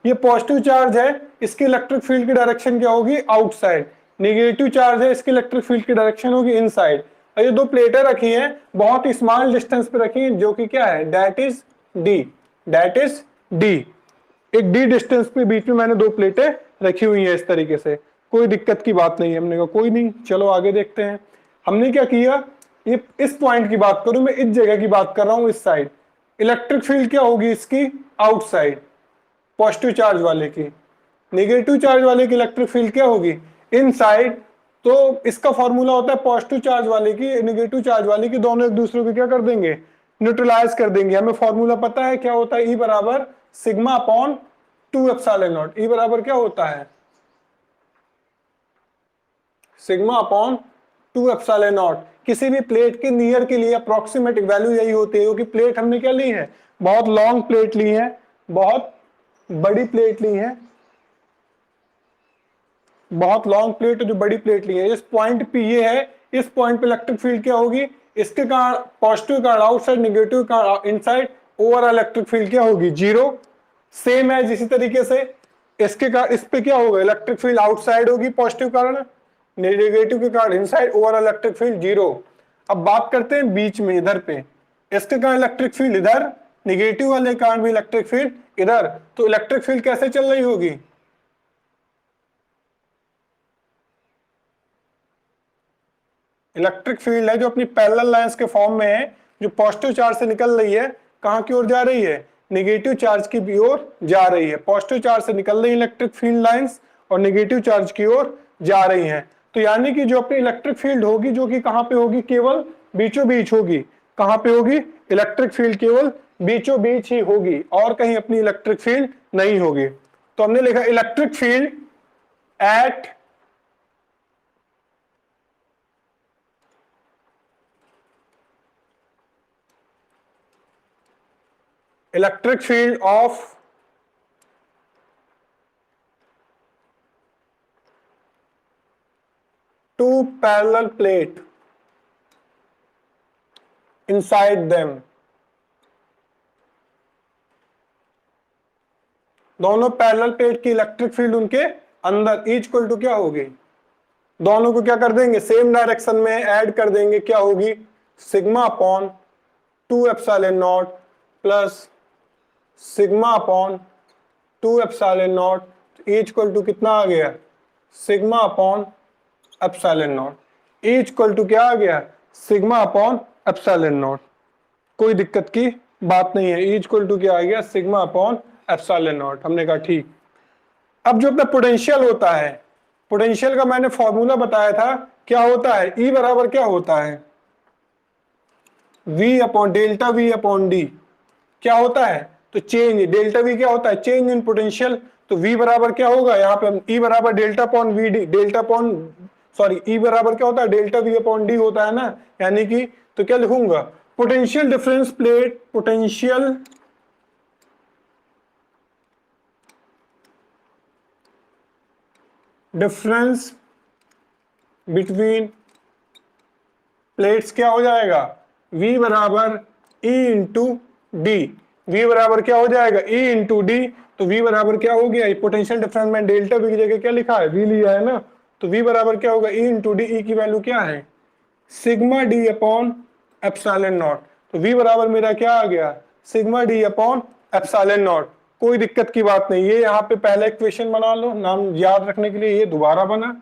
ये पॉजिटिव चार्ज है, इसकी इलेक्ट्रिक फील्ड की डायरेक्शन क्या होगी, आउटसाइड। नेगेटिव चार्ज है, इसकी इलेक्ट्रिक फील्ड की डायरेक्शन होगी इनसाइड। और ये दो प्लेटें रखी हैं, बहुत ही स्मॉल डिस्टेंस पे रखी हैं, जो कि क्या है, that is D, that is D. एक डी डिस्टेंस पे बीच में मैंने दो प्लेटें रखी हुई हैं इस तरीके से, कोई दिक्कत की बात नहीं है। हमने कहा कोई नहीं, चलो आगे देखते हैं। हमने क्या किया, ये इस पॉइंट की बात करूं मैं, इस जगह की बात कर रहा हूं, इस साइड इलेक्ट्रिक फील्ड क्या होगी इसकी, आउटसाइड, पॉजिटिव चार्ज वाले की। नेगेटिव चार्ज वाले की इलेक्ट्रिक फील्ड क्या होगी, इनसाइड। तो इसका फॉर्मूला होता है पॉजिटिव चार्ज वाले की नेगेटिव चार्ज वाले की, दोनों एक दूसरे को क्या कर देंगे, न्यूट्रलाइज कर देंगे। हमें फॉर्मूला पता है क्या होता है, ई बराबर सिग्मा अपॉन 2 एप्सिलॉन नॉट। ई बराबर क्या होता है, सिग्मा अपॉन 2 एप्सिलॉन नॉट। किसी भी प्लेट के नियर के लिए अप्रोक्सीमेट वैल्यू यही होती है, क्योंकि प्लेट हमने क्या ली है, बहुत लॉन्ग प्लेट ली है, बहुत बड़ी प्लेट ली है, बहुत लॉन्ग प्लेट जो बड़ी प्लेट ली है। इस पॉइंट पे ये है, इस पॉइंट पे इलेक्ट्रिक फील्ड क्या होगी, इसके कारण पॉजिटिव का आउटसाइड, नेगेटिव का इनसाइड, ओवरऑल इलेक्ट्रिक फील्ड क्या होगी, जीरो। सेम है इसी तरीके से इसके कारण इस पे क्या होगा, इलेक्ट्रिक फील्ड आउटसाइड होगी पॉजिटिव कारण, नेगेटिव के कारण inside, overall electric field zero. अब बात करते हैं बीच में इधर पे, इसके कारण इलेक्ट्रिक फील्ड इधर, नेगेटिव वाले कारण भी इलेक्ट्रिक फील्ड इधर। तो इलेक्ट्रिक फील्ड कैसे चल रही होगी, इलेक्ट्रिक फील्ड है जो अपनी पैरेलल लाइंस के फॉर्म में है, जो पॉजिटिव चार्ज से निकल रही है, कहां की ओर जा रही है, नेगेटिव चार्ज की ओर जा रही है। पॉजिटिव चार्ज से निकल रही इलेक्ट्रिक फील्ड लाइंस और नेगेटिव चार्ज की ओर जा रही हैं। तो यानी कि जो अपनी इलेक्ट्रिक फील्ड होगी, जो कि कहां पे होगी, केवल बीचों बीच होगी। कहां पे होगी, इलेक्ट्रिक फील्ड केवल बीचों बीच ही होगी, और कहीं अपनी इलेक्ट्रिक फील्ड नहीं होगी। तो हमने लिखा electric field at electric field of two parallel plate inside them। दोनों पैरेलल प्लेट की इलेक्ट्रिक फील्ड उनके अंदर इज इक्वल टू क्या होगी, दोनों को क्या कर देंगे, सेम डायरेक्शन में ऐड कर देंगे, क्या होगी, sigma upon 2 epsilon naught plus sigma upon 2 epsilon naught, is equal to कितना आ गया, sigma upon epsilon naught. Is equal to क्या आ गया, सिग्मा अपॉन एप्सिलॉन नॉट। कोई दिक्कत की बात नहीं है, इज इक्वल टू क्या आ गया, सिग्मा अपॉन एप्सिलॉन नॉट। हमने कहा ठीक। अब जो अपना पोटेंशियल होता है, पोटेंशियल का मैंने फॉर्मूला बताया था, क्या होता है, ई बराबर क्या होता है, v upon delta we upon D. क्या होता है, तो चेंज, डेल्टा वी क्या होता है, चेंज इन पोटेंशियल। तो v बराबर क्या होगा, यहाँ पे ई बराबर delta upon V D, delta upon sorry E बराबर क्या होता है, डेल्टा वी अपॉन डी होता है ना। यानी कि तो क्या लिखूंगा, potential difference plate, potential difference between plates क्या हो जाएगा, v बराबर e इंटू डी। v बराबर क्या हो जाएगा, e इंटू डी। तो v बराबर क्या हो गया, पोटेंशियल डिफरेंस में डेल्टा v की जगह क्या लिखा है, v लिया है ना। तो v बराबर क्या होगा, e इंटू डी। ई की वैल्यू क्या है, sigma D upon epsilon not. तो v बराबर मेरा क्या आ गया, sigma D upon epsilon not. कोई दिक्कत की बात नहीं। ये यहाँ पे पहला इक्वेशन बना लो, नाम याद रखने के लिए। ये दोबारा बना,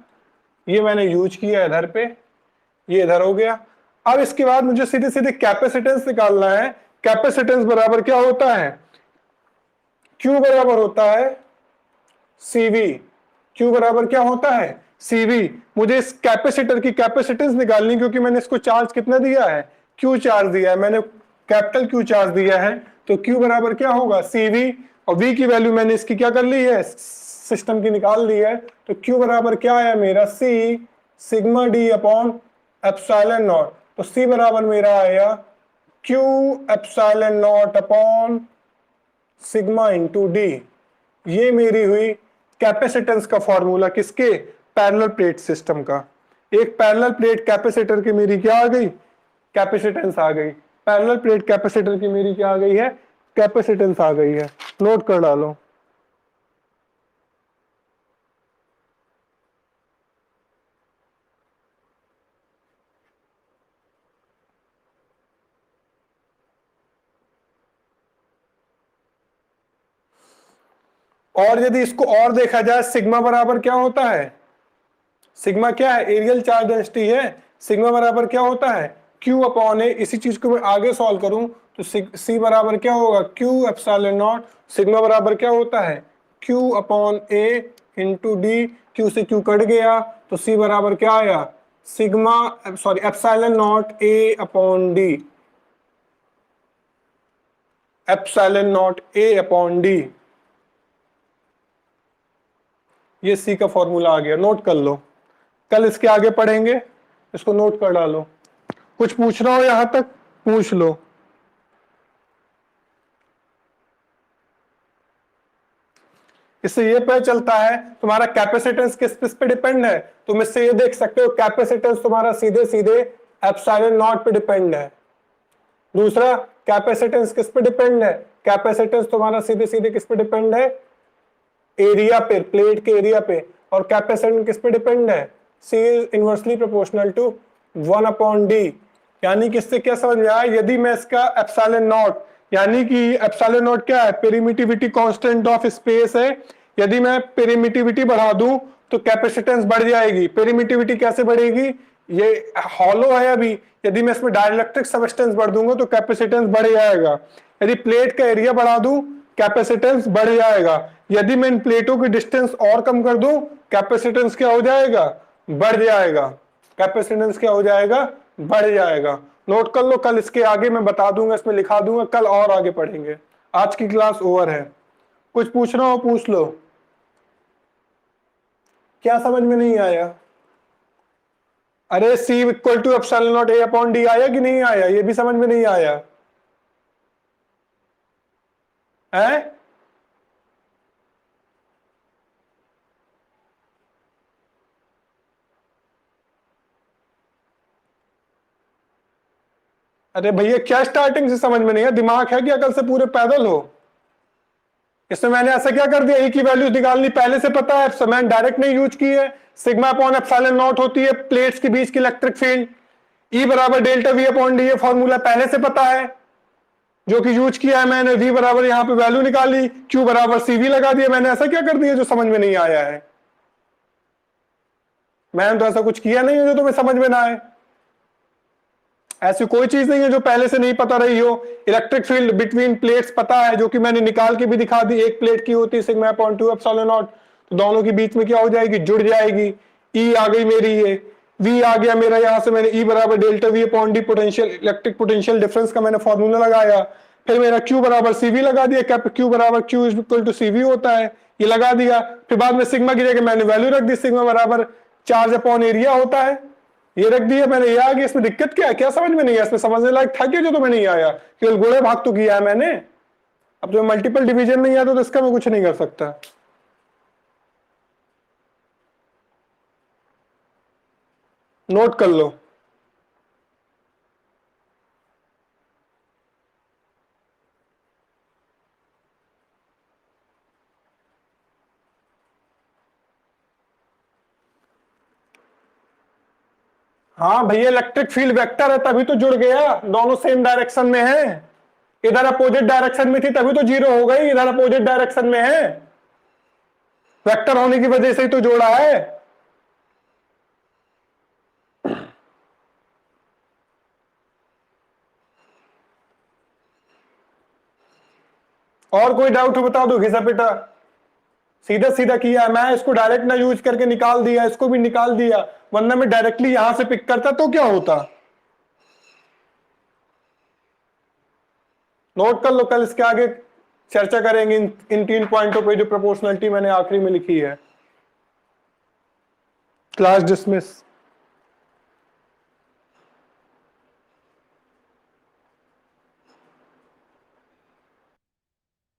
ये मैंने यूज किया इधर पे, ये इधर हो गया। अब इसके बाद मुझे सीधे सीधे कैपेसिटेंस निकालना है। कैपेसिटेंस बराबर क्या होता है, Q बराबर होता है CV। Q बराबर क्या होता है, CV। मुझे इस कैपेसिटर की कैपेसिटेंस निकालनी, क्योंकि मैंने इसको चार्ज कितना दिया है, Q चार्ज दिया है, मैंने कैपिटल Q चार्ज दिया है। तो Q बराबर क्या होगा, CV। और V की वैल्यू मैंने इसकी क्या कर ली है, सिस्टम की निकाल ली है। तो Q बराबर क्या आया मेरा, C sigma D upon epsilon not. तो C बराबर मेरा आया Q epsilon not upon sigma into D. ये मेरी हुई कैपेसिटेंस का फॉर्मूला, किसके, पैरेलल प्लेट सिस्टम का। एक पैरेलल प्लेट कैपेसिटर की मेरी क्या आ गई, कैपेसिटेंस आ गई। पैरेलल प्लेट कैपेसिटर की मेरी क्या आ गई है, कैपेसिटेंस आ गई है। नोट कर डालो। और यदि इसको और देखा जाए, सिग्मा बराबर क्या होता है, सिग्मा क्या है, एरियल चार्ज डेंसिटी है। सिग्मा बराबर क्या होता है, Q अपॉन ए। इसी चीज को मैं आगे सॉल्व करूं तो सी बराबर क्या होगा, Q एप्सिलॉन नॉट। सिग्मा बराबर क्या होता है, Q अपॉन ए इंटू डी। Q से Q कट गया तो सी बराबर क्या आया, sigma sorry epsilon naught A upon D, epsilon naught A upon D. ये सी का फॉर्मूला आ गया, नोट कर लो। कल इसके आगे पढ़ेंगे, इसको नोट कर डालो। कुछ पूछना हो यहां तक पूछ लो। इससे ये पता चलता है तुम्हारा कैपेसिटेंस किस पे डिपेंड है। तुम इससे ये देख सकते हो कैपेसिटेंस तुम्हारा सीधे सीधे एप्सिलॉन नॉट पे डिपेंड है। दूसरा, कैपेसिटेंस किस पे डिपेंड है, कैपेसिटेंस तुम्हारा सीधे सीधे किस पे डिपेंड है, एरिया पे, प्लेट के एरिया पे। और कैपेसिटेंस किस पे डिपेंड है, C is inversely proportional to 1 upon D. यानी कि इससे क्या समझ में आया, यदि मैं इसका एप्सिलॉन नॉट, यानी कि एप्सिलॉन नॉट क्या है, पेरिमिटिविटी कांस्टेंट ऑफ स्पेस है। यदि मैं पेरिमिटिविटी बढ़ा दूं तो कैपेसिटेंस बढ़ जाएगी। पेरिमिटिविटी कैसे बढ़ेगी, ये हॉलो है अभी, यदि मैं इसमें डाइलेक्ट्रिक सबस्टेंस बढ़ दूंगा तो कैपेसिटेंस बढ़ जाएगा। यदि प्लेट का एरिया बढ़ा दूं कैपेसिटेंस बढ़ जाएगा। यदि मैं इन प्लेटों की डिस्टेंस और कम कर दूं कैपेसिटेंस क्या हो जाएगा, बढ़ जाएगा। कैपेसिटेंस क्या हो जाएगा, बढ़ जाएगा। नोट कर लो, कल इसके आगे मैं बता दूंगा, इसमें लिखा दूंगा, कल और आगे पढ़ेंगे। आज की क्लास ओवर है। कुछ पूछना हो पूछ लो। क्या समझ में नहीं आया, अरे C equal to epsilon naught A upon D आया कि नहीं आया, ये भी समझ में नहीं आया है। अरे भैया क्या स्टार्टिंग से समझ में नहीं है, दिमाग है कि अकल से पूरे पैदल हो। इसमें मैंने ऐसा क्या कर दिया, ए की वैल्यू निकालनी पहले से पता है, मैंने डायरेक्ट नहीं यूज की है। सिग्मा अपॉन एप्सिलॉन नॉट होती है प्लेट्स के बीच की इलेक्ट्रिक फील्ड, ई बराबर डेल्टा वी अपॉन डी, ये फॉर्मूला पहले से पता है जो कि यूज किया है मैंने। वी बराबर यहां पे वैल्यू निकाली, क्यू बराबर सीवी लगा दिया। मैंने ऐसा क्या कर दिया जो समझ में नहीं आया है, मैंने तो ऐसा कुछ किया नहीं है जो तुम्हें समझ में ना आए। ऐसी कोई चीज नहीं है जो पहले से नहीं पता रही हो। इलेक्ट्रिक फील्ड बिटवीन प्लेट्स पता है, जो कि मैंने निकाल के भी दिखा दी। एक प्लेट की होती है सिग्मा अपॉन 2 एप्सिलॉन नॉट, तो दोनों के बीच में क्या हो जाएगी, जुड़ जाएगी। ई आ गई मेरी, ये वी आ गया मेरा, यहां से मैंने ई बराबर delta we upon D potential electric potential difference का मैंने फॉर्मूला लगाया। फिर मेरा क्यू बराबर सीवी लगा दिया, क्यू बराबर Q is equal to CV होता है, ये लगा दिया। फिर बाद में सिग्मा की जगह मैंने वैल्यू रख दी, सिग्मा बराबर चार्ज अपॉन एरिया होता है, ये रख दिया मैंने। ये आ गया, इसमें दिक्कत क्या है, क्या समझ में नहीं है, इसमें समझने लायक था क्या जो तुम्हें नहीं आया, केवल गुणे भाग तो किया है मैंने। अब तुम्हें मल्टीपल डिवीजन नहीं आता तो इसका मैं कुछ नहीं कर सकता। नोट कर लो। हाँ भैया, इलेक्ट्रिक फील्ड वेक्टर है तभी तो जुड़ गया, दोनों सेम डायरेक्शन में है। इधर अपोजिट डायरेक्शन में थी तभी तो जीरो हो गई, इधर अपोजिट डायरेक्शन में है, वेक्टर होने की वजह से ही तो जोड़ा है। और कोई डाउट हो बता दो, घिसा पिटा सीधा सीधा किया है। मैं इसको डायरेक्ट ना यूज करके निकाल दिया, इसको भी निकाल दिया, वरना मैं डायरेक्टली यहां से पिक करता तो क्या होता। नोट कर लो, कल इसके आगे चर्चा करेंगे इन 3 पॉइंटों पे जो प्रोपोर्शनलिटी मैंने आखिरी में लिखी है। Class dismiss.